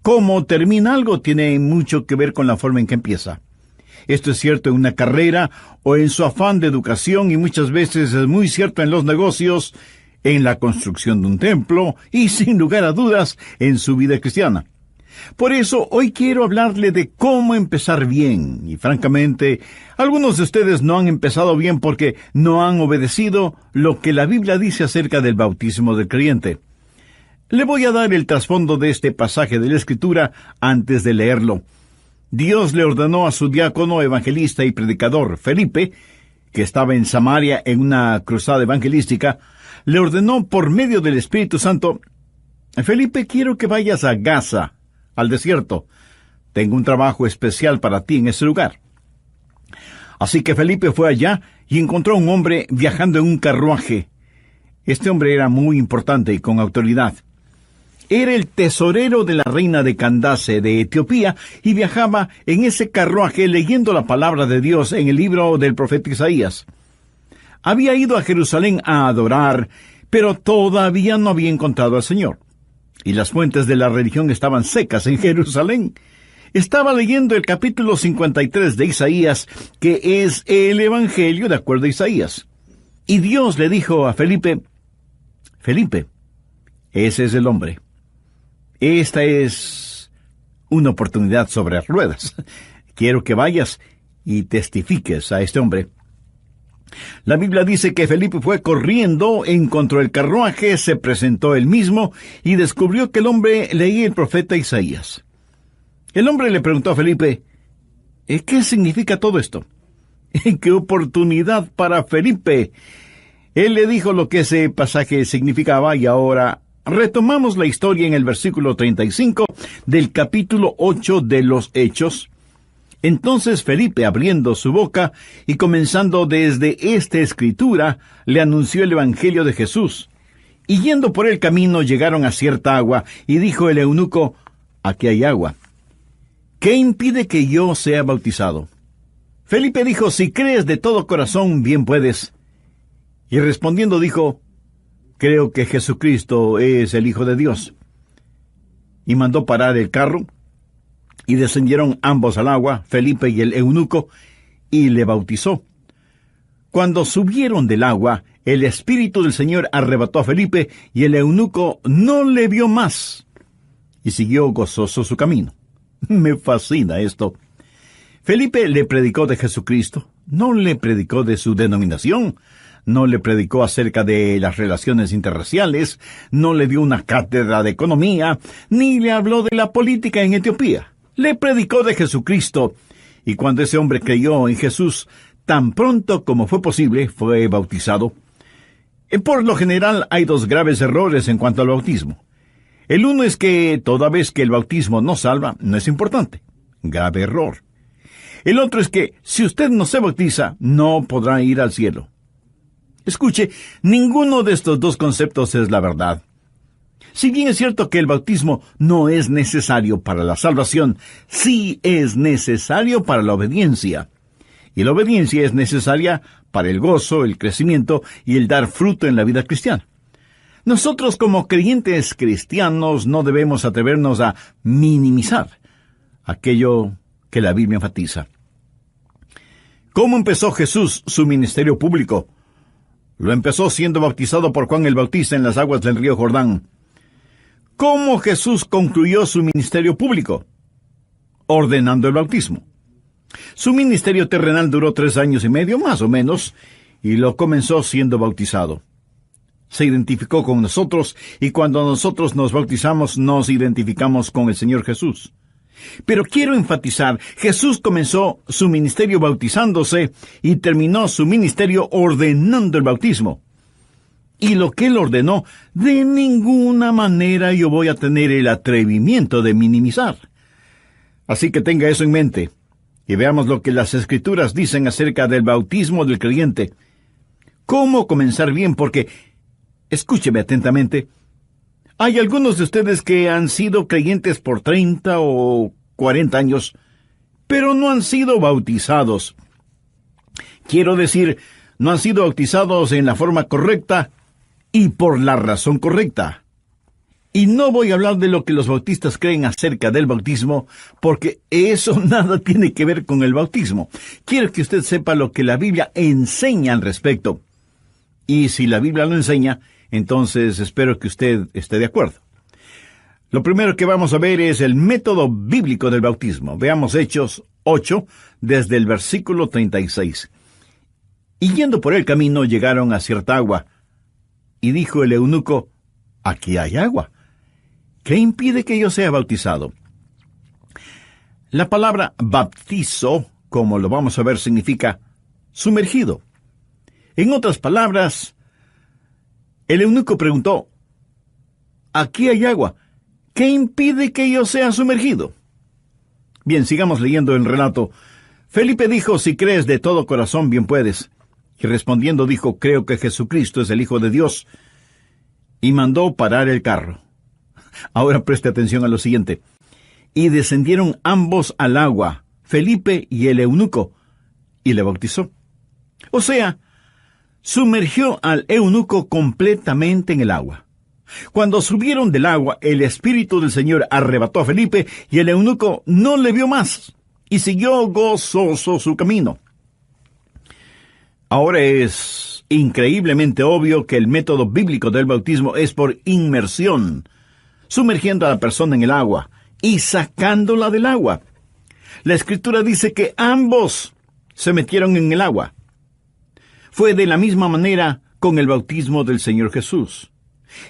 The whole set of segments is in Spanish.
cómo termina algo tiene mucho que ver con la forma en que empieza. Esto es cierto en una carrera o en su afán de educación y muchas veces es muy cierto en los negocios, en la construcción de un templo y, sin lugar a dudas, en su vida cristiana. Por eso, hoy quiero hablarle de cómo empezar bien. Y francamente, algunos de ustedes no han empezado bien porque no han obedecido lo que la Biblia dice acerca del bautismo del creyente. Le voy a dar el trasfondo de este pasaje de la Escritura antes de leerlo. Dios le ordenó a su diácono, evangelista y predicador, Felipe, que estaba en Samaria en una cruzada evangelística, le ordenó por medio del Espíritu Santo: Felipe, quiero que vayas a Gaza, al desierto. Tengo un trabajo especial para ti en ese lugar. Así que Felipe fue allá y encontró a un hombre viajando en un carruaje. Este hombre era muy importante y con autoridad. Era el tesorero de la reina de Candace de Etiopía y viajaba en ese carruaje leyendo la palabra de Dios en el libro del profeta Isaías. Había ido a Jerusalén a adorar, pero todavía no había encontrado al Señor. Y las fuentes de la religión estaban secas en Jerusalén. Estaba leyendo el capítulo 53 de Isaías, que es el Evangelio de acuerdo a Isaías. Y Dios le dijo a Felipe: Felipe, ese es el hombre. Esta es una oportunidad sobre ruedas. Quiero que vayas y testifiques a este hombre. La Biblia dice que Felipe fue corriendo, encontró el carruaje, se presentó él mismo y descubrió que el hombre leía el profeta Isaías. El hombre le preguntó a Felipe: ¿qué significa todo esto? ¡Qué oportunidad para Felipe! Él le dijo lo que ese pasaje significaba y ahora retomamos la historia en el versículo 35 del capítulo 8 de los Hechos. Entonces Felipe, abriendo su boca y comenzando desde esta escritura, le anunció el Evangelio de Jesús. Y yendo por el camino llegaron a cierta agua, y dijo el eunuco: aquí hay agua. ¿Qué impide que yo sea bautizado? Felipe dijo: si crees de todo corazón, bien puedes. Y respondiendo dijo: creo que Jesucristo es el Hijo de Dios. Y mandó parar el carro, y descendieron ambos al agua, Felipe y el eunuco, y le bautizó. Cuando subieron del agua, el Espíritu del Señor arrebató a Felipe, y el eunuco no le vio más, y siguió gozoso su camino. Me fascina esto. Felipe le predicó de Jesucristo, no le predicó de su denominación, no le predicó acerca de las relaciones interraciales, no le dio una cátedra de economía, ni le habló de la política en Etiopía. Le predicó de Jesucristo, y cuando ese hombre creyó en Jesús, tan pronto como fue posible, fue bautizado. Por lo general, hay dos graves errores en cuanto al bautismo. El uno es que toda vez que el bautismo no salva, no es importante. Grave error. El otro es que si usted no se bautiza, no podrá ir al cielo. Escuche, ninguno de estos dos conceptos es la verdad. Si bien es cierto que el bautismo no es necesario para la salvación, sí es necesario para la obediencia. Y la obediencia es necesaria para el gozo, el crecimiento y el dar fruto en la vida cristiana. Nosotros como creyentes cristianos no debemos atrevernos a minimizar aquello que la Biblia enfatiza. ¿Cómo empezó Jesús su ministerio público? Lo empezó siendo bautizado por Juan el Bautista en las aguas del río Jordán. ¿Cómo Jesús concluyó su ministerio público? Ordenando el bautismo. Su ministerio terrenal duró 3 años y medio, más o menos, y lo comenzó siendo bautizado. Se identificó con nosotros, y cuando nosotros nos bautizamos, nos identificamos con el Señor Jesús. Pero quiero enfatizar, Jesús comenzó su ministerio bautizándose y terminó su ministerio ordenando el bautismo. Y lo que él ordenó, de ninguna manera yo voy a tener el atrevimiento de minimizar. Así que tenga eso en mente, y veamos lo que las Escrituras dicen acerca del bautismo del creyente. ¿Cómo comenzar bien? Porque, escúcheme atentamente, hay algunos de ustedes que han sido creyentes por 30 o 40 años, pero no han sido bautizados. Quiero decir, no han sido bautizados en la forma correcta y por la razón correcta. Y no voy a hablar de lo que los bautistas creen acerca del bautismo, porque eso nada tiene que ver con el bautismo. Quiero que usted sepa lo que la Biblia enseña al respecto. Y si la Biblia lo enseña, entonces espero que usted esté de acuerdo. Lo primero que vamos a ver es el método bíblico del bautismo. Veamos Hechos 8, desde el versículo 36. Y yendo por el camino llegaron a cierta agua, y dijo el eunuco: aquí hay agua. ¿Qué impide que yo sea bautizado? La palabra baptizo, como lo vamos a ver, significa sumergido. En otras palabras, el eunuco preguntó: aquí hay agua. ¿Qué impide que yo sea sumergido? Bien, sigamos leyendo el relato. Felipe dijo: si crees de todo corazón, bien puedes. Y respondiendo dijo: creo que Jesucristo es el Hijo de Dios. Y mandó parar el carro. Ahora preste atención a lo siguiente. Y descendieron ambos al agua, Felipe y el eunuco, y le bautizó. O sea, sumergió al eunuco completamente en el agua. Cuando subieron del agua, el Espíritu del Señor arrebató a Felipe, y el eunuco no le vio más, y siguió gozoso su camino. Ahora es increíblemente obvio que el método bíblico del bautismo es por inmersión, sumergiendo a la persona en el agua y sacándola del agua. La Escritura dice que ambos se metieron en el agua. Fue de la misma manera con el bautismo del Señor Jesús.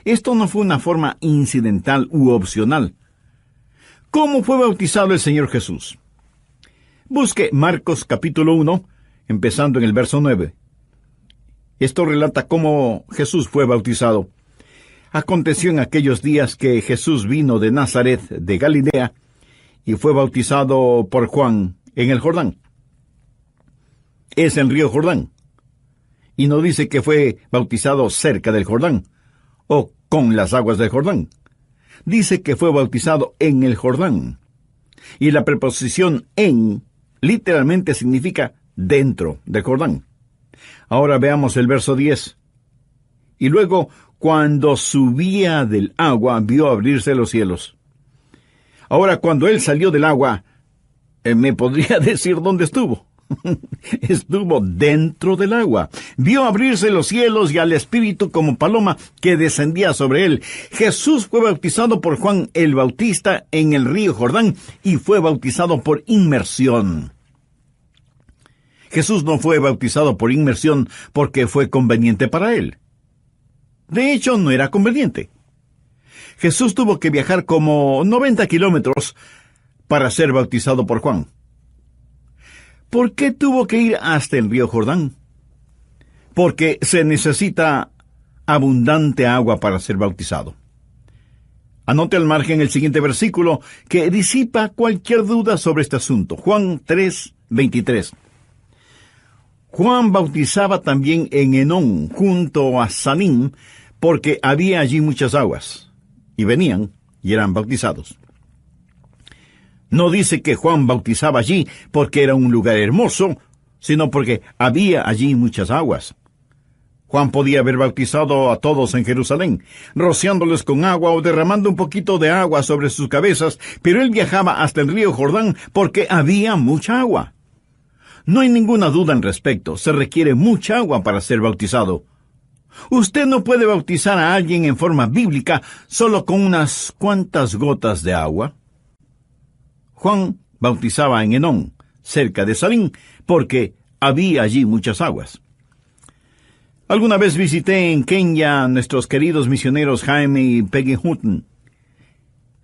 Esto no fue una forma incidental u opcional. ¿Cómo fue bautizado el Señor Jesús? Busque Marcos capítulo 1, empezando en el verso 9. Esto relata cómo Jesús fue bautizado. Aconteció en aquellos días que Jesús vino de Nazaret, de Galilea, y fue bautizado por Juan en el Jordán. Es el río Jordán. Y no dice que fue bautizado cerca del Jordán, o con las aguas del Jordán. Dice que fue bautizado en el Jordán. Y la preposición en literalmente significa dentro del Jordán. Ahora veamos el verso 10. Y luego, cuando subía del agua, vio abrirse los cielos. Ahora, cuando él salió del agua, ¿me podría decir dónde estuvo? Estuvo dentro del agua. Vio abrirse los cielos y al Espíritu como paloma que descendía sobre él. Jesús fue bautizado por Juan el Bautista en el río Jordán y fue bautizado por inmersión. Jesús no fue bautizado por inmersión porque fue conveniente para él. De hecho, no era conveniente. Jesús tuvo que viajar como 90 kilómetros para ser bautizado por Juan. ¿Por qué tuvo que ir hasta el río Jordán? Porque se necesita abundante agua para ser bautizado. Anote al margen el siguiente versículo que disipa cualquier duda sobre este asunto. Juan 3:23. Juan bautizaba también en Enón, junto a Salim, porque había allí muchas aguas, y venían y eran bautizados. No dice que Juan bautizaba allí porque era un lugar hermoso, sino porque había allí muchas aguas. Juan podía haber bautizado a todos en Jerusalén, rociándoles con agua o derramando un poquito de agua sobre sus cabezas, pero él viajaba hasta el río Jordán porque había mucha agua. No hay ninguna duda al respecto, se requiere mucha agua para ser bautizado. Usted no puede bautizar a alguien en forma bíblica solo con unas cuantas gotas de agua. Juan bautizaba en Enón, cerca de Salim, porque había allí muchas aguas. Alguna vez visité en Kenia a nuestros queridos misioneros Jaime y Peggy Hutton.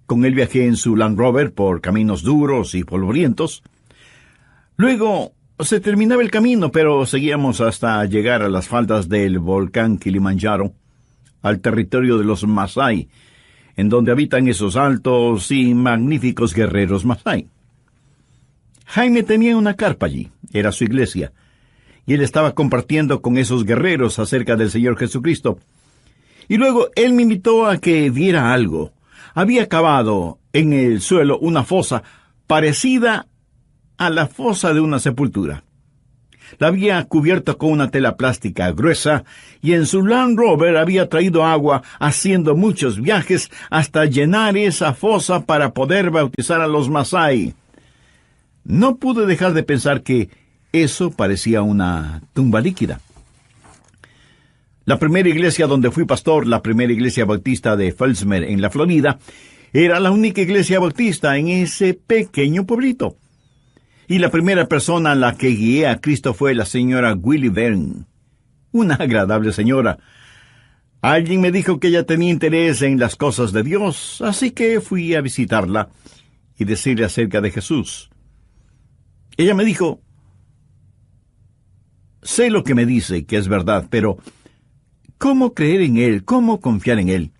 Con él viajé en su Land Rover por caminos duros y polvorientos. Luego se terminaba el camino, pero seguíamos hasta llegar a las faldas del volcán Kilimanjaro, al territorio de los Masái, en donde habitan esos altos y magníficos guerreros Masái. Jaime tenía una carpa allí, era su iglesia, y él estaba compartiendo con esos guerreros acerca del Señor Jesucristo. Y luego él me invitó a que viera algo. Había cavado en el suelo una fosa parecida a la fosa de una sepultura. La había cubierto con una tela plástica gruesa y en su Land Rover había traído agua, haciendo muchos viajes hasta llenar esa fosa para poder bautizar a los Masái. No pude dejar de pensar que eso parecía una tumba líquida. La primera iglesia donde fui pastor, la primera iglesia bautista de Fellsmere, en la Florida, era la única iglesia bautista en ese pequeño pueblito. Y la primera persona a la que guié a Cristo fue la señora Willie Byrne, una agradable señora. Alguien me dijo que ella tenía interés en las cosas de Dios, así que fui a visitarla y decirle acerca de Jesús. Ella me dijo: sé lo que me dice, que es verdad, pero ¿cómo creer en Él? ¿Cómo confiar en Él?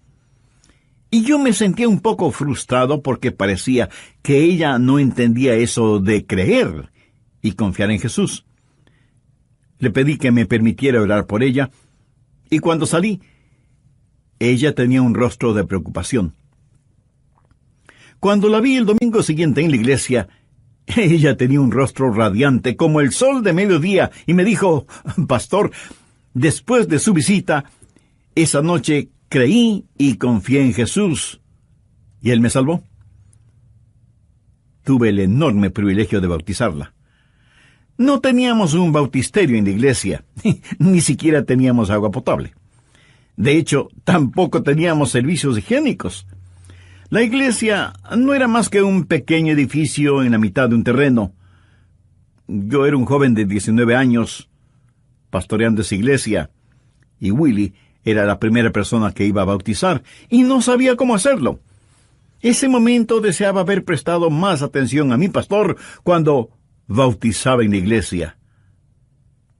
Y yo me sentía un poco frustrado porque parecía que ella no entendía eso de creer y confiar en Jesús. Le pedí que me permitiera orar por ella, y cuando salí, ella tenía un rostro de preocupación. Cuando la vi el domingo siguiente en la iglesia, ella tenía un rostro radiante como el sol de mediodía y me dijo: pastor, después de su visita, esa noche creí y confié en Jesús, y Él me salvó. Tuve el enorme privilegio de bautizarla. No teníamos un bautisterio en la iglesia, ni siquiera teníamos agua potable. De hecho, tampoco teníamos servicios higiénicos. La iglesia no era más que un pequeño edificio en la mitad de un terreno. Yo era un joven de 19 años, pastoreando esa iglesia, y Willie era la primera persona que iba a bautizar, y no sabía cómo hacerlo. Ese momento deseaba haber prestado más atención a mi pastor cuando bautizaba en la iglesia.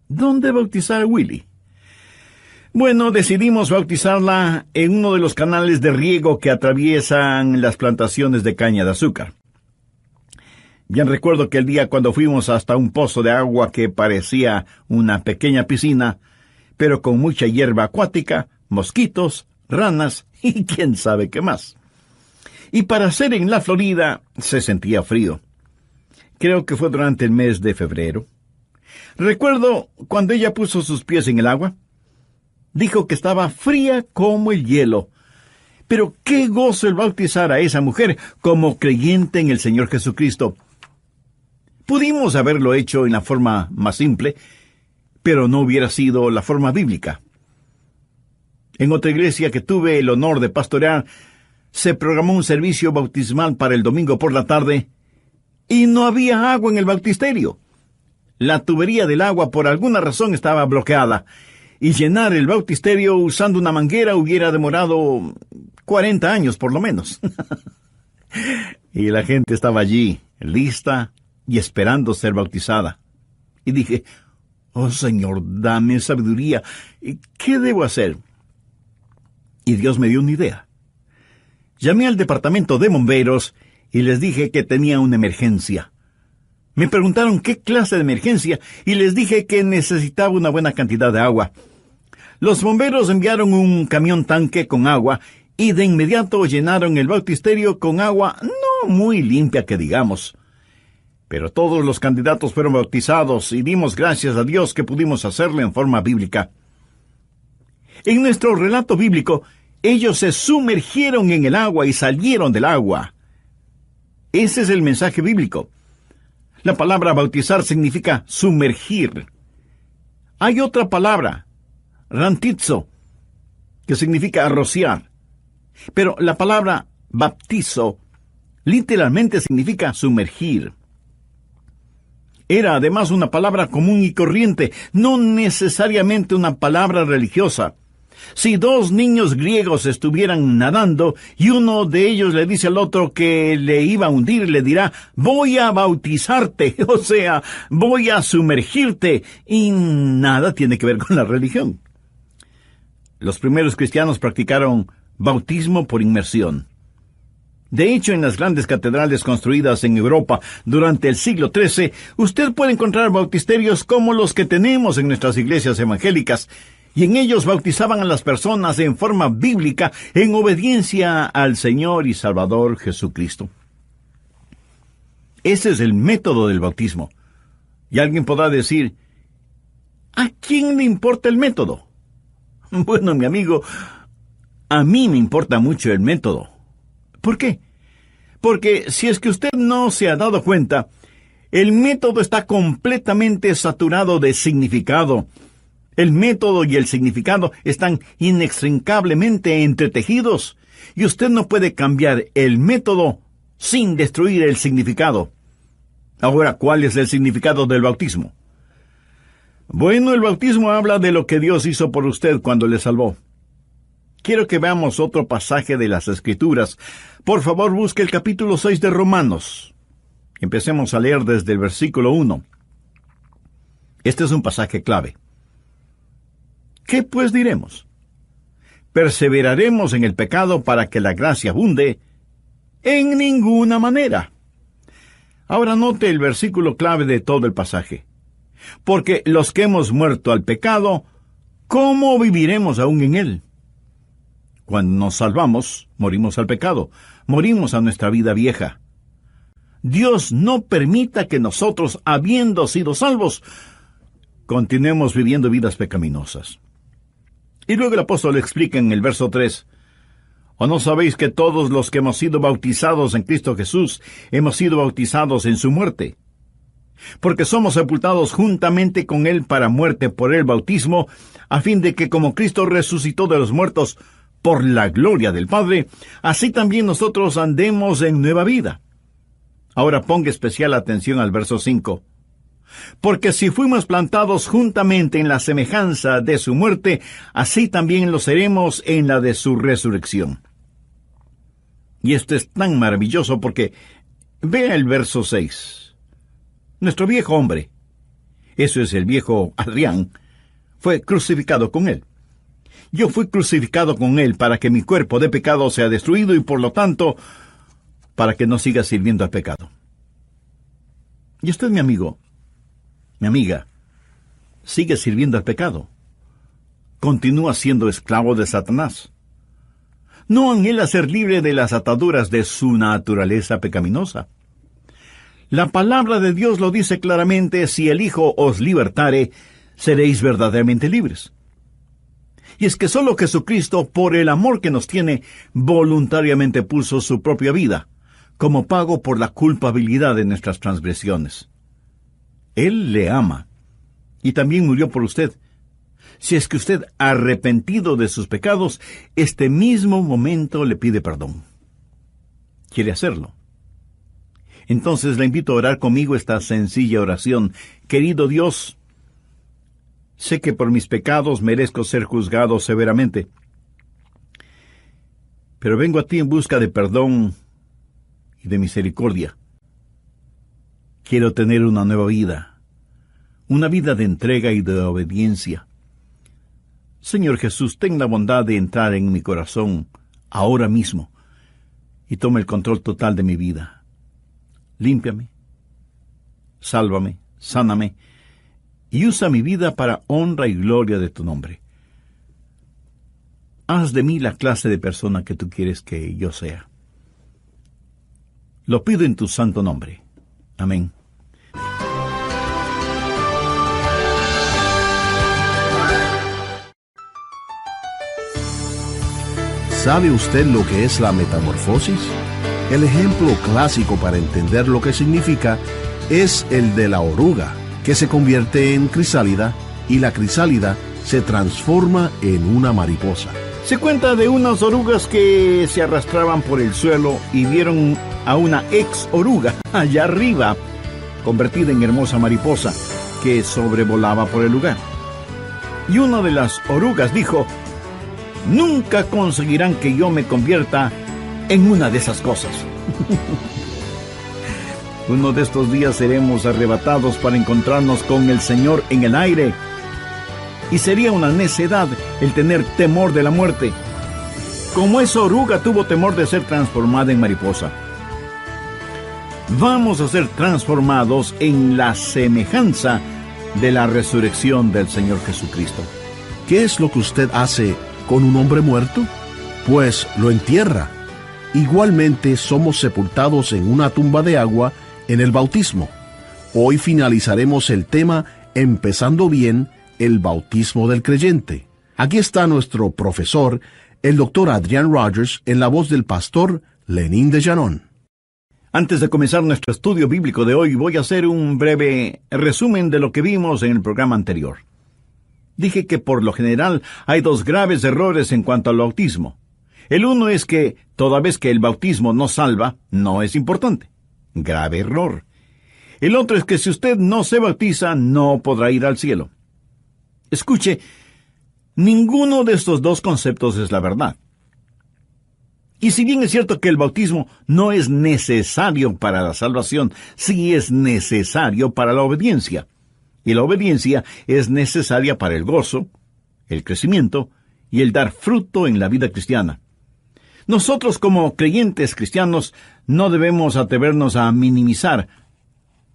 ¿Dónde bautizar a Willie? Bueno, decidimos bautizarla en uno de los canales de riego que atraviesan las plantaciones de caña de azúcar. Bien recuerdo que el día cuando fuimos hasta un pozo de agua que parecía una pequeña piscina, pero con mucha hierba acuática, mosquitos, ranas y quién sabe qué más. Y para ser en la Florida, se sentía frío. Creo que fue durante el mes de febrero. Recuerdo cuando ella puso sus pies en el agua. Dijo que estaba fría como el hielo. Pero qué gozo el bautizar a esa mujer como creyente en el Señor Jesucristo. Pudimos haberlo hecho en la forma más simple, pero no hubiera sido la forma bíblica. En otra iglesia que tuve el honor de pastorear, se programó un servicio bautismal para el domingo por la tarde, y no había agua en el bautisterio. La tubería del agua por alguna razón estaba bloqueada, y llenar el bautisterio usando una manguera hubiera demorado 40 años por lo menos. Y la gente estaba allí, lista y esperando ser bautizada. Y dije: oh Señor, dame sabiduría. ¿Qué debo hacer? Y Dios me dio una idea. Llamé al departamento de bomberos y les dije que tenía una emergencia. Me preguntaron qué clase de emergencia y les dije que necesitaba una buena cantidad de agua. Los bomberos enviaron un camión tanque con agua y de inmediato llenaron el bautisterio con agua no muy limpia que digamos. Pero todos los candidatos fueron bautizados y dimos gracias a Dios que pudimos hacerlo en forma bíblica. En nuestro relato bíblico, ellos se sumergieron en el agua y salieron del agua. Ese es el mensaje bíblico. La palabra bautizar significa sumergir. Hay otra palabra, rantizo, que significa rociar. Pero la palabra baptizo literalmente significa sumergir. Era además una palabra común y corriente, no necesariamente una palabra religiosa. Si dos niños griegos estuvieran nadando y uno de ellos le dice al otro que le iba a hundir, le dirá: voy a bautizarte, o sea, voy a sumergirte, y nada tiene que ver con la religión. Los primeros cristianos practicaron bautismo por inmersión. De hecho, en las grandes catedrales construidas en Europa durante el siglo XIII, usted puede encontrar bautisterios como los que tenemos en nuestras iglesias evangélicas, y en ellos bautizaban a las personas en forma bíblica, en obediencia al Señor y Salvador Jesucristo. Ese es el método del bautismo. Y alguien podrá decir: ¿A quién le importa el método? Bueno, mi amigo, a mí me importa mucho el método. ¿Por qué? Porque si es que usted no se ha dado cuenta, el método está completamente saturado de significado. El método y el significado están inextricablemente entretejidos, y usted no puede cambiar el método sin destruir el significado. Ahora, ¿cuál es el significado del bautismo? Bueno, el bautismo habla de lo que Dios hizo por usted cuando le salvó. Quiero que veamos otro pasaje de las Escrituras. Por favor, busque el capítulo 6 de Romanos. Empecemos a leer desde el versículo 1. Este es un pasaje clave. ¿Qué pues diremos? ¿Perseveraremos en el pecado para que la gracia abunde? En ninguna manera. Ahora note el versículo clave de todo el pasaje. Porque los que hemos muerto al pecado, ¿cómo viviremos aún en él? Cuando nos salvamos, morimos al pecado, morimos a nuestra vida vieja. Dios no permita que nosotros, habiendo sido salvos, continuemos viviendo vidas pecaminosas. Y luego el apóstol explica en el verso 3, ¿o no sabéis que todos los que hemos sido bautizados en Cristo Jesús, hemos sido bautizados en su muerte? Porque somos sepultados juntamente con Él para muerte por el bautismo, a fin de que como Cristo resucitó de los muertos por la gloria del Padre, así también nosotros andemos en nueva vida. Ahora ponga especial atención al verso 5. Porque si fuimos plantados juntamente en la semejanza de su muerte, así también lo seremos en la de su resurrección. Y esto es tan maravilloso porque vea el verso 6. Nuestro viejo hombre, eso es el viejo Adrián, fue crucificado con él. Yo fui crucificado con él para que mi cuerpo de pecado sea destruido y por lo tanto, para que no siga sirviendo al pecado. Y usted, mi amigo, mi amiga, sigue sirviendo al pecado. Continúa siendo esclavo de Satanás. No anhela ser libre de las ataduras de su naturaleza pecaminosa. La palabra de Dios lo dice claramente: si el Hijo os libertare, seréis verdaderamente libres. Y es que solo Jesucristo, por el amor que nos tiene, voluntariamente puso su propia vida, como pago por la culpabilidad de nuestras transgresiones. Él le ama, y también murió por usted. Si es que usted, arrepentido de sus pecados, este mismo momento le pide perdón. ¿Quiere hacerlo? Entonces le invito a orar conmigo esta sencilla oración. Querido Dios, sé que por mis pecados merezco ser juzgado severamente, pero vengo a ti en busca de perdón y de misericordia. Quiero tener una nueva vida, una vida de entrega y de obediencia. Señor Jesús, ten la bondad de entrar en mi corazón ahora mismo y toma el control total de mi vida. Límpiame, sálvame, sáname y usa mi vida para honra y gloria de tu nombre. Haz de mí la clase de persona que tú quieres que yo sea. Lo pido en tu santo nombre. Amén. ¿Sabe usted lo que es la metamorfosis? El ejemplo clásico para entender lo que significa es el de la oruga, que se convierte en crisálida y la crisálida se transforma en una mariposa. Se cuenta de unas orugas que se arrastraban por el suelo y vieron a una ex oruga allá arriba, convertida en hermosa mariposa, que sobrevolaba por el lugar. Y una de las orugas dijo: nunca conseguirán que yo me convierta en una de esas cosas. Uno de estos días seremos arrebatados para encontrarnos con el Señor en el aire. Y sería una necedad el tener temor de la muerte, como esa oruga tuvo temor de ser transformada en mariposa. Vamos a ser transformados en la semejanza de la resurrección del Señor Jesucristo. ¿Qué es lo que usted hace con un hombre muerto? Pues lo entierra. Igualmente somos sepultados en una tumba de agua en el bautismo. Hoy finalizaremos el tema empezando bien el bautismo del creyente. Aquí está nuestro profesor, el doctor Adrian Rogers, en la voz del pastor Lenín de Llanón. Antes de comenzar nuestro estudio bíblico de hoy, voy a hacer un breve resumen de lo que vimos en el programa anterior. Dije que por lo general hay dos graves errores en cuanto al bautismo. El uno es que, toda vez que el bautismo no salva, no es importante. Grave error. El otro es que si usted no se bautiza, no podrá ir al cielo. Escuche, ninguno de estos dos conceptos es la verdad. Y si bien es cierto que el bautismo no es necesario para la salvación, sí es necesario para la obediencia. Y la obediencia es necesaria para el gozo, el crecimiento y el dar fruto en la vida cristiana. Nosotros como creyentes cristianos no debemos atrevernos a minimizar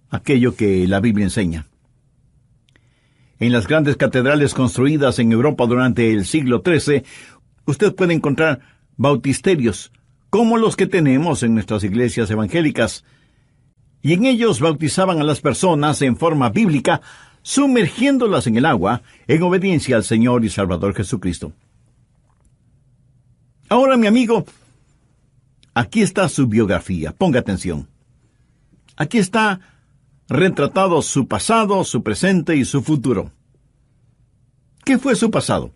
aquello que la Biblia enseña. En las grandes catedrales construidas en Europa durante el siglo XIII, usted puede encontrar bautisterios, como los que tenemos en nuestras iglesias evangélicas, y en ellos bautizaban a las personas en forma bíblica, sumergiéndolas en el agua, en obediencia al Señor y Salvador Jesucristo. Ahora, mi amigo, aquí está su biografía. Ponga atención. Aquí está retratado su pasado, su presente y su futuro. ¿Qué fue su pasado?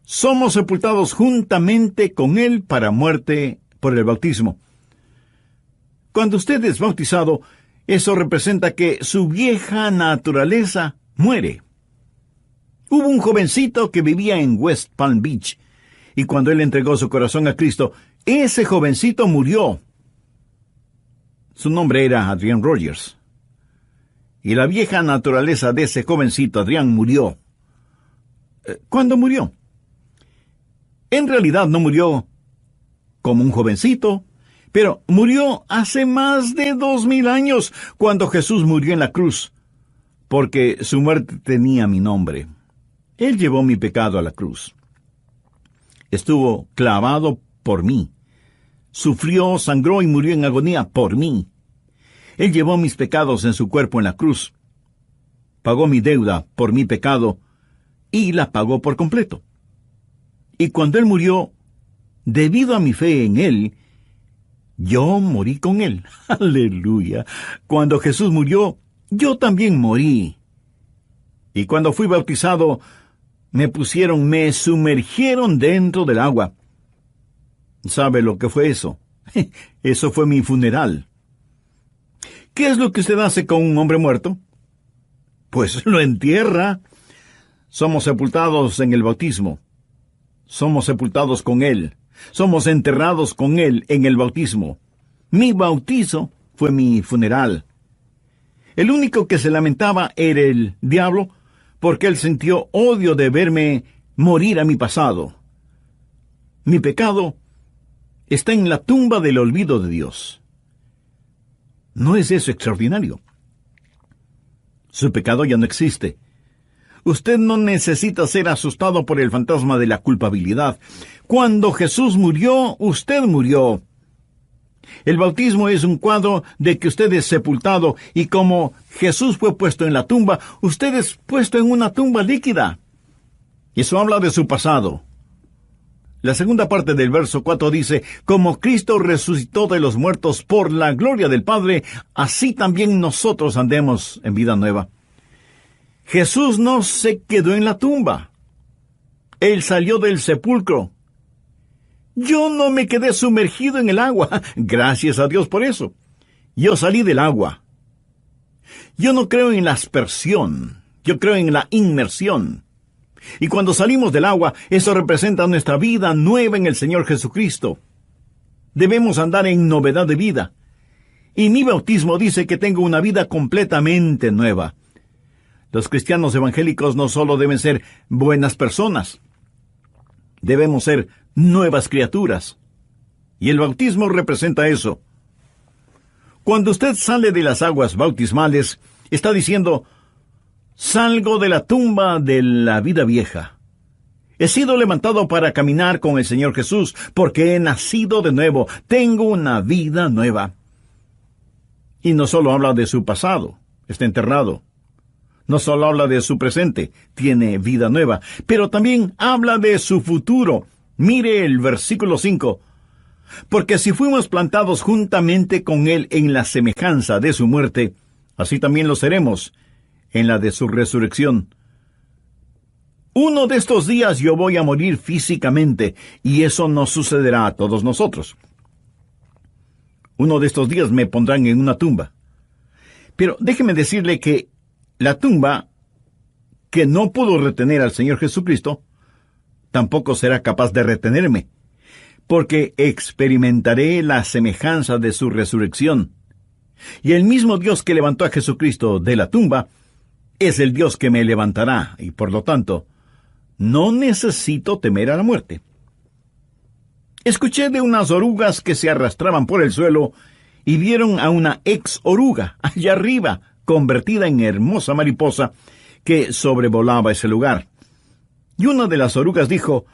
Somos sepultados juntamente con Él para muerte por el bautismo. Cuando usted es bautizado, eso representa que su vieja naturaleza muere. Hubo un jovencito que vivía en West Palm Beach, y cuando él entregó su corazón a Cristo, ese jovencito murió. Su nombre era Adrian Rogers. Y la vieja naturaleza de ese jovencito, Adrian, murió. ¿Cuándo murió? En realidad no murió como un jovencito, pero murió hace más de 2000 años, cuando Jesús murió en la cruz, porque su muerte tenía mi nombre. Él llevó mi pecado a la cruz. Estuvo clavado por mí. Sufrió, sangró y murió en agonía por mí. Él llevó mis pecados en su cuerpo en la cruz. Pagó mi deuda por mi pecado y la pagó por completo. Y cuando Él murió, debido a mi fe en Él, yo morí con Él. ¡Aleluya! Cuando Jesús murió, yo también morí. Y cuando fui bautizado, me sumergieron dentro del agua. ¿Sabe lo que fue eso? Eso fue mi funeral. ¿Qué es lo que usted hace con un hombre muerto? Pues lo entierra. Somos sepultados en el bautismo. Somos sepultados con Él. Somos enterrados con Él en el bautismo. Mi bautizo fue mi funeral. El único que se lamentaba era el diablo, porque él sintió odio de verme morir a mi pasado. Mi pecado está en la tumba del olvido de Dios. ¿No es eso extraordinario? Su pecado ya no existe. Usted no necesita ser asustado por el fantasma de la culpabilidad. Cuando Jesús murió, usted murió. El bautismo es un cuadro de que usted es sepultado, y como Jesús fue puesto en la tumba, usted es puesto en una tumba líquida. Eso habla de su pasado. La segunda parte del verso 4 dice: como Cristo resucitó de los muertos por la gloria del Padre, así también nosotros andemos en vida nueva. Jesús no se quedó en la tumba. Él salió del sepulcro. Yo no me quedé sumergido en el agua. Gracias a Dios por eso. Yo salí del agua. Yo no creo en la aspersión. Yo creo en la inmersión. Y cuando salimos del agua, eso representa nuestra vida nueva en el Señor Jesucristo. Debemos andar en novedad de vida. Y mi bautismo dice que tengo una vida completamente nueva. Los cristianos evangélicos no solo deben ser buenas personas, debemos ser nuevas criaturas. Y el bautismo representa eso. Cuando usted sale de las aguas bautismales, está diciendo: salgo de la tumba de la vida vieja. He sido levantado para caminar con el Señor Jesús, porque he nacido de nuevo. Tengo una vida nueva. Y no solo habla de su pasado, está enterrado. No solo habla de su presente, tiene vida nueva, pero también habla de su futuro. Mire el versículo 5. Porque si fuimos plantados juntamente con Él en la semejanza de su muerte, así también lo seremos en la de su resurrección. Uno de estos días yo voy a morir físicamente, y eso no sucederá a todos nosotros. Uno de estos días me pondrán en una tumba. Pero déjeme decirle que la tumba, que no pudo retener al Señor Jesucristo, tampoco será capaz de retenerme, porque experimentaré la semejanza de su resurrección. Y el mismo Dios que levantó a Jesucristo de la tumba es el Dios que me levantará, y por lo tanto, no necesito temer a la muerte. Escuché de unas orugas que se arrastraban por el suelo y vieron a una ex-oruga allá arriba, convertida en hermosa mariposa, que sobrevolaba ese lugar. Y una de las orugas dijo: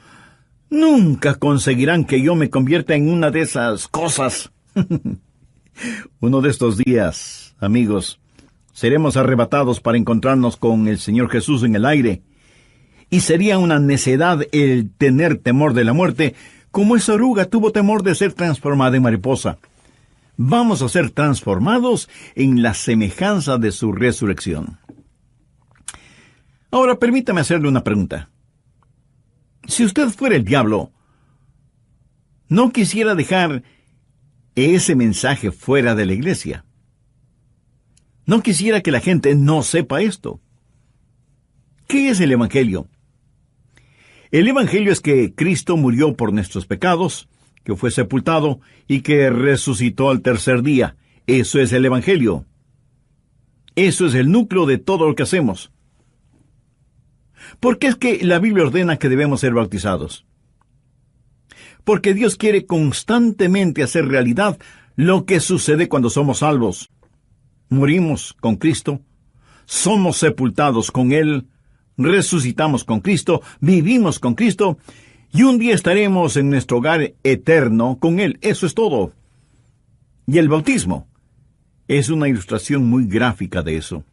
«Nunca conseguirán que yo me convierta en una de esas cosas». Uno de estos días, amigos, seremos arrebatados para encontrarnos con el Señor Jesús en el aire. Y sería una necedad el tener temor de la muerte, como esa oruga tuvo temor de ser transformada en mariposa. Vamos a ser transformados en la semejanza de su resurrección. Ahora, permítame hacerle una pregunta. Si usted fuera el diablo, ¿no quisiera dejar ese mensaje fuera de la iglesia? ¿No quisiera que la gente no sepa esto? ¿Qué es el Evangelio? El Evangelio es que Cristo murió por nuestros pecados, que fue sepultado y que resucitó al tercer día. Eso es el Evangelio. Eso es el núcleo de todo lo que hacemos. ¿Por qué es que la Biblia ordena que debemos ser bautizados? Porque Dios quiere constantemente hacer realidad lo que sucede cuando somos salvos. Morimos con Cristo, somos sepultados con Él, resucitamos con Cristo, vivimos con Cristo, y un día estaremos en nuestro hogar eterno con Él. Eso es todo. Y el bautismo es una ilustración muy gráfica de eso.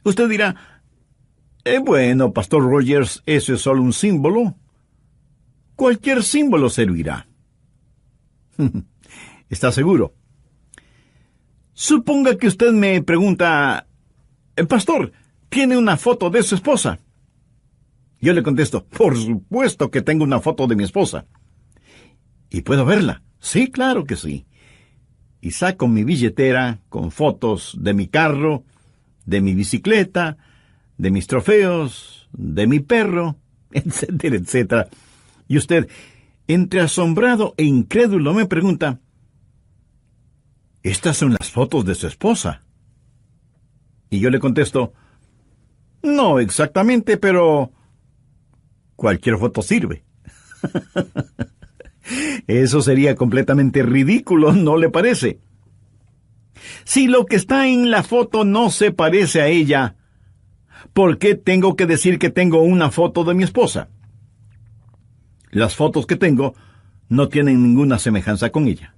Usted dirá: bueno, Pastor Rogers, eso es solo un símbolo. Cualquier símbolo servirá. ¿Está seguro? Suponga que usted me pregunta: Pastor, ¿tiene una foto de su esposa? Yo le contesto: por supuesto que tengo una foto de mi esposa. ¿Y puedo verla? Sí, claro que sí. Y saco mi billetera con fotos de mi carro, de mi bicicleta, de mis trofeos, de mi perro, etcétera, etcétera. Y usted, entre asombrado e incrédulo, me pregunta: ¿estas son las fotos de su esposa? Y yo le contesto: no exactamente, pero cualquier foto sirve. Eso sería completamente ridículo, ¿no le parece? Si lo que está en la foto no se parece a ella, ¿por qué tengo que decir que tengo una foto de mi esposa? Las fotos que tengo no tienen ninguna semejanza con ella.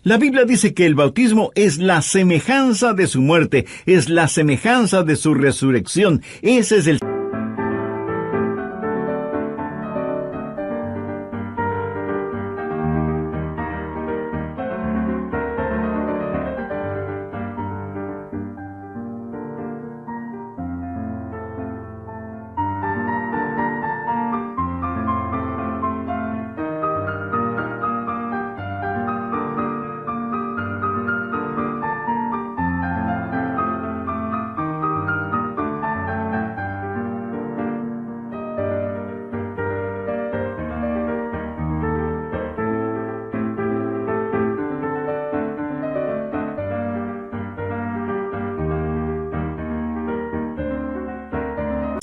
La Biblia dice que el bautismo es la semejanza de su muerte, es la semejanza de su resurrección. Ese es el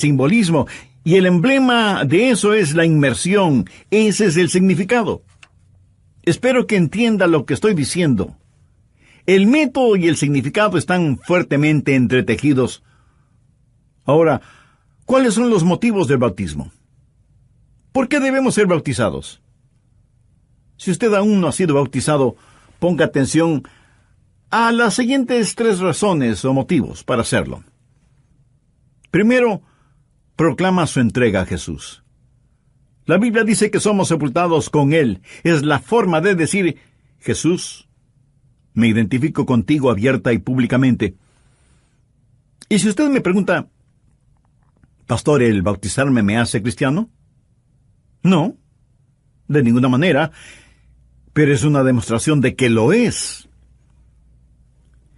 simbolismo, y el emblema de eso es la inmersión. Ese es el significado. Espero que entienda lo que estoy diciendo. El método y el significado están fuertemente entretejidos. Ahora, ¿cuáles son los motivos del bautismo? ¿Por qué debemos ser bautizados? Si usted aún no ha sido bautizado, ponga atención a las siguientes 3 razones o motivos para hacerlo. Primero, proclama su entrega a Jesús. La Biblia dice que somos sepultados con Él. Es la forma de decir: Jesús, me identifico contigo abierta y públicamente. Y si usted me pregunta: Pastor, ¿el bautizarme me hace cristiano? No, de ninguna manera, pero es una demostración de que lo es.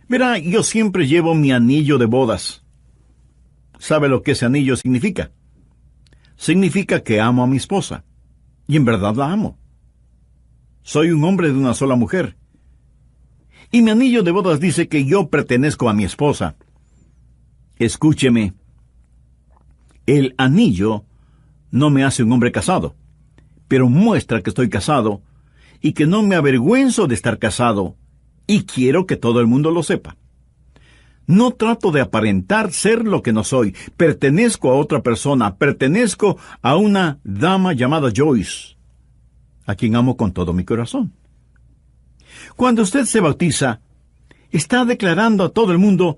Verá, yo siempre llevo mi anillo de bodas. ¿Sabe lo que ese anillo significa? Significa que amo a mi esposa, y en verdad la amo. Soy un hombre de una sola mujer. Y mi anillo de bodas dice que yo pertenezco a mi esposa. Escúcheme, el anillo no me hace un hombre casado, pero muestra que estoy casado y que no me avergüenzo de estar casado, y quiero que todo el mundo lo sepa. No trato de aparentar ser lo que no soy. Pertenezco a otra persona, pertenezco a una dama llamada Joyce, a quien amo con todo mi corazón. Cuando usted se bautiza, está declarando a todo el mundo: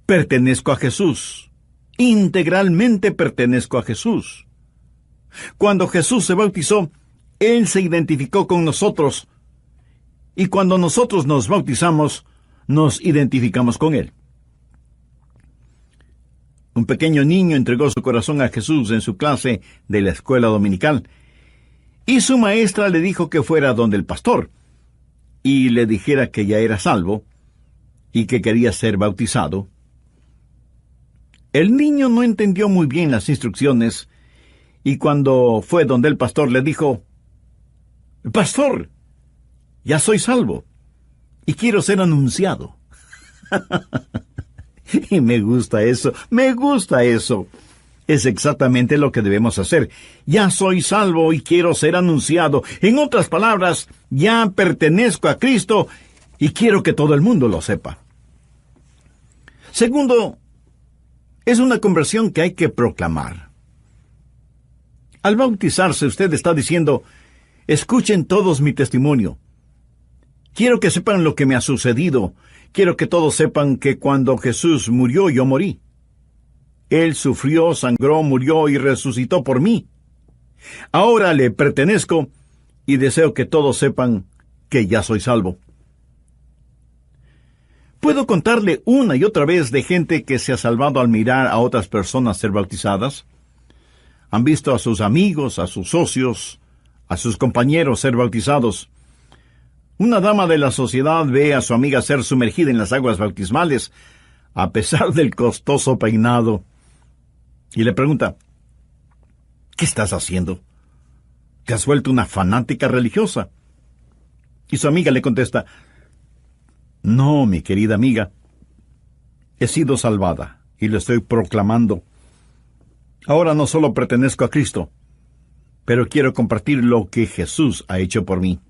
pertenezco a Jesús. Integralmente pertenezco a Jesús. Cuando Jesús se bautizó, Él se identificó con nosotros. Y cuando nosotros nos bautizamos, nos identificamos con Él. Un pequeño niño entregó su corazón a Jesús en su clase de la escuela dominical, y su maestra le dijo que fuera donde el pastor y le dijera que ya era salvo y que quería ser bautizado. El niño no entendió muy bien las instrucciones, y cuando fue donde el pastor le dijo: Pastor, ya soy salvo y quiero ser anunciado. Y me gusta eso. Es exactamente lo que debemos hacer. Ya soy salvo y quiero ser anunciado. En otras palabras, ya pertenezco a Cristo y quiero que todo el mundo lo sepa. Segundo, es una conversión que hay que proclamar. Al bautizarse, usted está diciendo: escuchen todos mi testimonio. Quiero que sepan lo que me ha sucedido. Quiero que todos sepan que cuando Jesús murió, yo morí. Él sufrió, sangró, murió y resucitó por mí. Ahora le pertenezco y deseo que todos sepan que ya soy salvo. ¿Puedo contarle una y otra vez de gente que se ha salvado al mirar a otras personas ser bautizadas? Han visto a sus amigos, a sus socios, a sus compañeros ser bautizados. Una dama de la sociedad ve a su amiga ser sumergida en las aguas bautismales, a pesar del costoso peinado, y le pregunta: ¿qué estás haciendo? ¿Te has vuelto una fanática religiosa? Y su amiga le contesta: no, mi querida amiga, he sido salvada y lo estoy proclamando. Ahora no solo pertenezco a Cristo, pero quiero compartir lo que Jesús ha hecho por mí.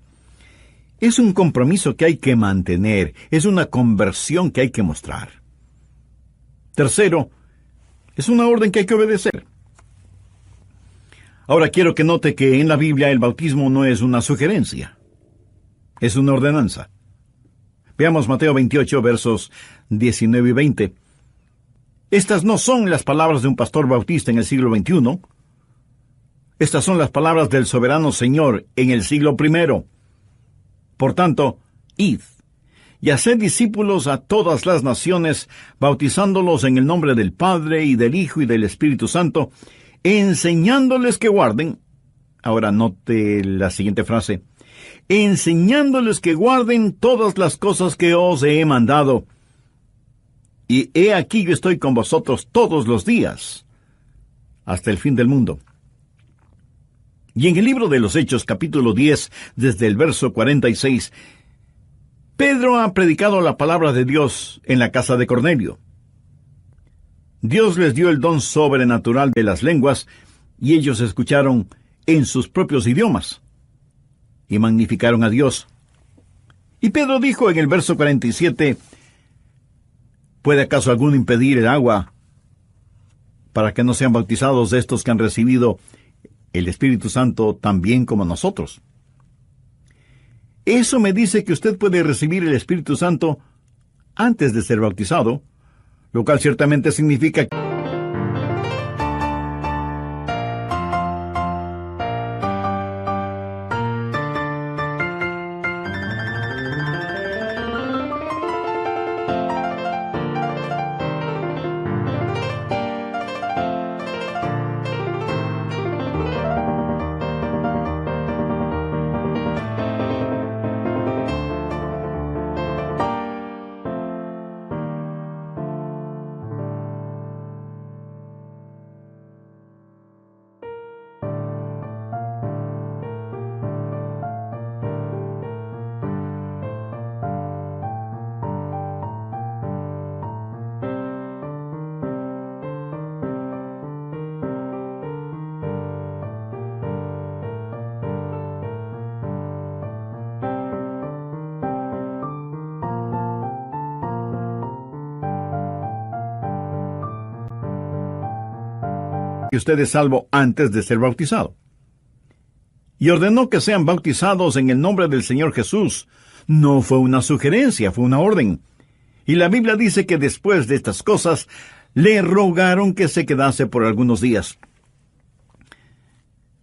Es un compromiso que hay que mantener, es una conversión que hay que mostrar. Tercero, es una orden que hay que obedecer. Ahora quiero que note que en la Biblia el bautismo no es una sugerencia, es una ordenanza. Veamos Mateo 28, versos 19 y 20. Estas no son las palabras de un pastor bautista en el siglo XXI. Estas son las palabras del soberano Señor en el siglo I. Por tanto, id, y haced discípulos a todas las naciones, bautizándolos en el nombre del Padre, y del Hijo, y del Espíritu Santo, enseñándoles que guarden. Ahora note la siguiente frase: enseñándoles que guarden todas las cosas que os he mandado. Y he aquí yo estoy con vosotros todos los días, hasta el fin del mundo. Y en el libro de los Hechos, capítulo 10, desde el verso 46, Pedro ha predicado la palabra de Dios en la casa de Cornelio. Dios les dio el don sobrenatural de las lenguas, y ellos escucharon en sus propios idiomas, y magnificaron a Dios. Y Pedro dijo en el verso 47, ¿puede acaso alguno impedir el agua para que no sean bautizados de estos que han recibido el Espíritu Santo también como nosotros? Eso me dice que usted puede recibir el Espíritu Santo antes de ser bautizado, lo cual ciertamente significa que usted es salvo antes de ser bautizado. Y ordenó que sean bautizados en el nombre del Señor Jesús. No fue una sugerencia, fue una orden. Y la Biblia dice que después de estas cosas, le rogaron que se quedase por algunos días.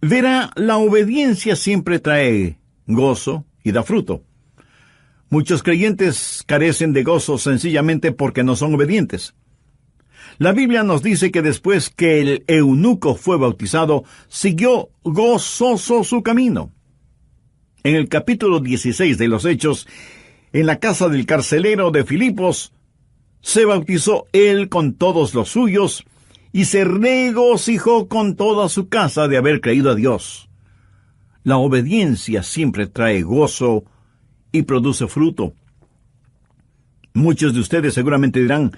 Verá, la obediencia siempre trae gozo y da fruto. Muchos creyentes carecen de gozo sencillamente porque no son obedientes. La Biblia nos dice que después que el eunuco fue bautizado, siguió gozoso su camino. En el capítulo 16 de los Hechos, en la casa del carcelero de Filipos, se bautizó él con todos los suyos y se regocijó con toda su casa de haber creído a Dios. La obediencia siempre trae gozo y produce fruto. Muchos de ustedes seguramente dirán: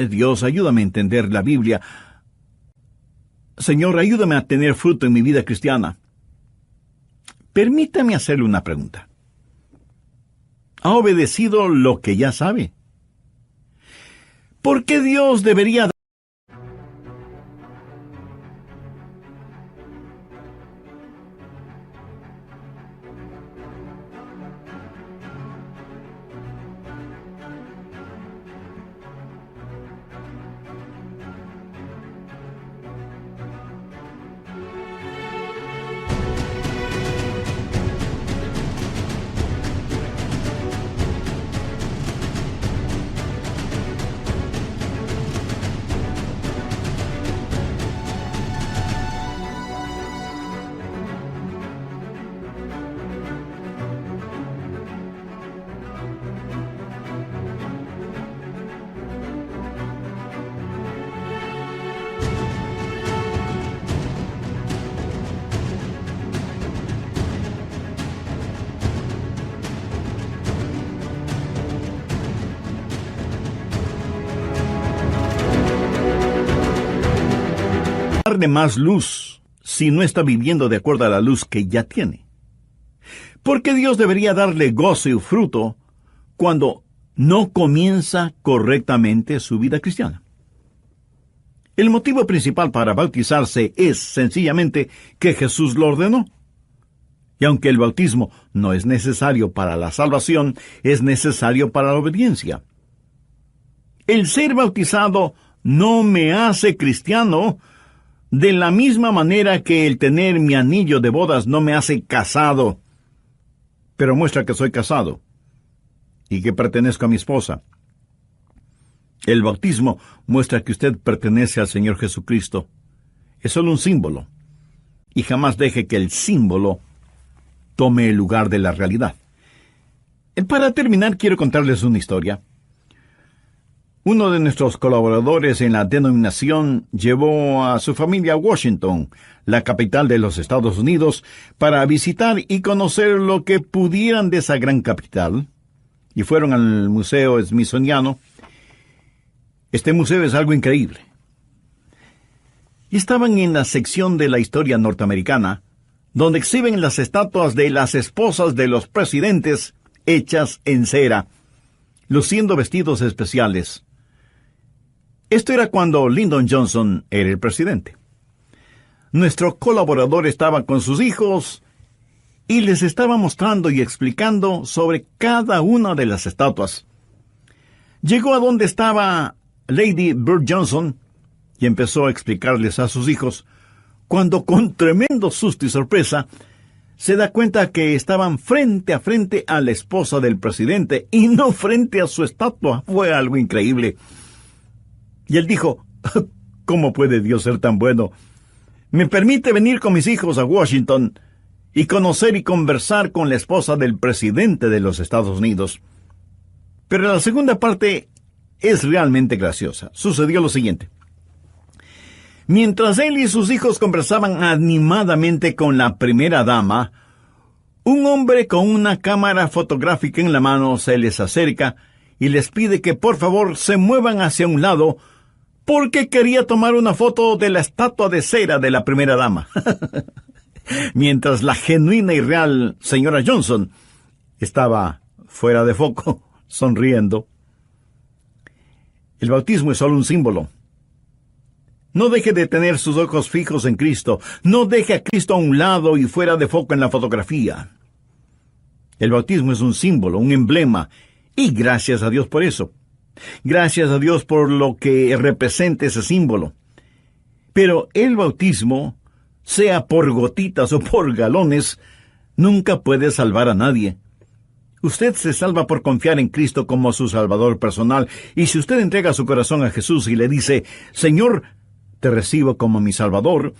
Dios, ayúdame a entender la Biblia. Señor, ayúdame a tener fruto en mi vida cristiana. Permítame hacerle una pregunta. ¿Ha obedecido lo que ya sabe? ¿Por qué Dios debería darle más luz si no está viviendo de acuerdo a la luz que ya tiene? ¿Por qué Dios debería darle gozo y fruto cuando no comienza correctamente su vida cristiana? El motivo principal para bautizarse es sencillamente que Jesús lo ordenó. Y aunque el bautismo no es necesario para la salvación, es necesario para la obediencia. El ser bautizado no me hace cristiano, de la misma manera que el tener mi anillo de bodas no me hace casado, pero muestra que soy casado y que pertenezco a mi esposa. El bautismo muestra que usted pertenece al Señor Jesucristo. Es solo un símbolo, y jamás deje que el símbolo tome el lugar de la realidad. Para terminar, quiero contarles una historia. Uno de nuestros colaboradores en la denominación llevó a su familia a Washington, la capital de los Estados Unidos, para visitar y conocer lo que pudieran de esa gran capital, y fueron al Museo Smithsoniano. Este museo es algo increíble. Y estaban en la sección de la historia norteamericana, donde exhiben las estatuas de las esposas de los presidentes hechas en cera, luciendo vestidos especiales. Esto era cuando Lyndon Johnson era el presidente. Nuestro colaborador estaba con sus hijos y les estaba mostrando y explicando sobre cada una de las estatuas. Llegó a donde estaba Lady Bird Johnson y empezó a explicarles a sus hijos, cuando con tremendo susto y sorpresa se da cuenta que estaban frente a frente a la esposa del presidente y no frente a su estatua. Fue algo increíble. Y él dijo: ¿cómo puede Dios ser tan bueno? Me permite venir con mis hijos a Washington y conocer y conversar con la esposa del presidente de los Estados Unidos. Pero la segunda parte es realmente graciosa. Sucedió lo siguiente. Mientras él y sus hijos conversaban animadamente con la primera dama, un hombre con una cámara fotográfica en la mano se les acerca y les pide que por favor se muevan hacia un lado porque quería tomar una foto de la estatua de cera de la primera dama. Mientras la genuina y real señora Johnson estaba fuera de foco, sonriendo. El bautismo es solo un símbolo. No deje de tener sus ojos fijos en Cristo. No deje a Cristo a un lado y fuera de foco en la fotografía. El bautismo es un símbolo, un emblema, y gracias a Dios por eso. Gracias a Dios por lo que representa ese símbolo. Pero el bautismo, sea por gotitas o por galones, nunca puede salvar a nadie. Usted se salva por confiar en Cristo como su Salvador personal, y si usted entrega su corazón a Jesús y le dice, Señor, te recibo como mi Salvador,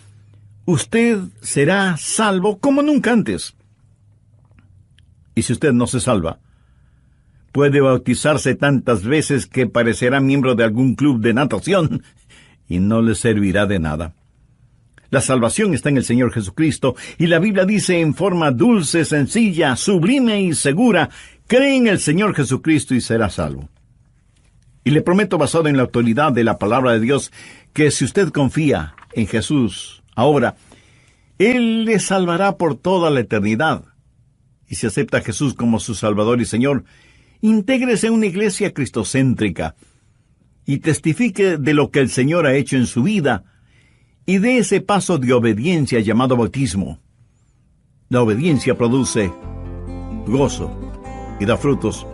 usted será salvo como nunca antes. Y si usted no se salva, puede bautizarse tantas veces que parecerá miembro de algún club de natación y no le servirá de nada. La salvación está en el Señor Jesucristo, y la Biblia dice en forma dulce, sencilla, sublime y segura, cree en el Señor Jesucristo y será salvo. Y le prometo, basado en la autoridad de la palabra de Dios, que si usted confía en Jesús ahora, Él le salvará por toda la eternidad. Y si acepta a Jesús como su Salvador y Señor, intégrese en una iglesia cristocéntrica y testifique de lo que el Señor ha hecho en su vida, y dé ese paso de obediencia llamado bautismo. La obediencia produce gozo y da frutos,